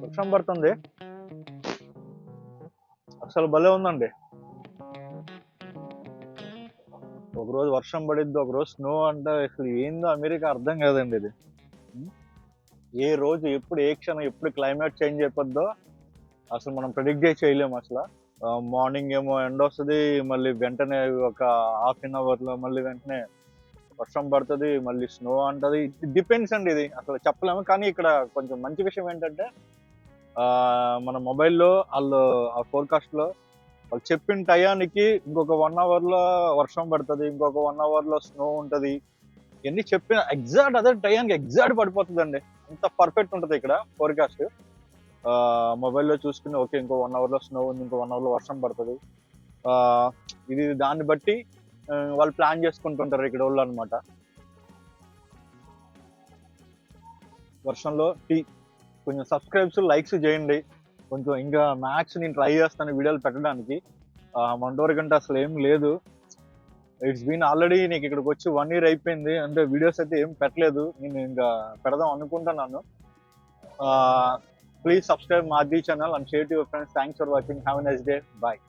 వర్షం పడుతుంది, అసలు భలే ఉందండి. ఒకరోజు వర్షం పడిద్ది, ఒకరోజు స్నో అంటే అసలు ఏందో అమెరికా అర్థం కాదండి ఇది. ఏ రోజు ఎప్పుడు ఏ క్షణం ఎప్పుడు క్లైమేట్ చేంజ్ అయిపోద్దో అసలు మనం ప్రెడిక్ట్ చేయలేము అసలు. మార్నింగ్ ఏమో ఎండ వస్తుంది, మళ్ళీ వెంటనే ఒక హాఫ్ అన్ అవర్లో మళ్ళీ వెంటనే వర్షం పడుతుంది, మళ్ళీ స్నో అంటది. డిపెండ్స్ అండి, ఇది అసలు చెప్పలేము. కానీ ఇక్కడ కొంచెం మంచి విషయం ఏంటంటే మన మొబైల్లో వాళ్ళు ఆ ఫోర్కాస్ట్లో వాళ్ళు చెప్పిన టయానికి ఇంకొక 1 అవర్లో వర్షం పడుతుంది, ఇంకొక 1 అవర్లో స్నో ఉంటుంది. ఇవన్నీ చెప్పిన ఎగ్జాక్ట్ అదే టయానికి ఎగ్జాక్ట్ పడిపోతుందండి. అంత పర్ఫెక్ట్ ఉంటుంది ఇక్కడ ఫోర్కాస్ట్. మొబైల్లో చూసుకుని ఓకే ఇంకో 1 అవర్లో స్నో ఉంది, ఇంకో 1 అవర్లో వర్షం పడుతుంది. ఇది దాన్ని బట్టి వాళ్ళు ప్లాన్ చేసుకుంటుంటారు ఇక్కడ వాళ్ళు అనమాట. వర్షంలో కొంచెం సబ్స్క్రైబ్స్ లైక్స్ చేయండి. కొంచెం ఇంకా మ్యాక్స్ నేను ట్రై చేస్తాను వీడియోలు పెట్టడానికి. మనవరకంటే అసలు ఏం లేదు. ఇట్స్ బీన్ ఆల్రెడీ నీకు ఇక్కడికి వచ్చి 1 year అయిపోయింది, అంటే వీడియోస్ అయితే ఏం పెట్టలేదు. నేను ఇంకా పెడదాం అనుకుంటున్నాను. ప్లీజ్ సబ్స్క్రైబ్ మాది channel and share to your friends. Thanks for watching. Have a nice day. Bye.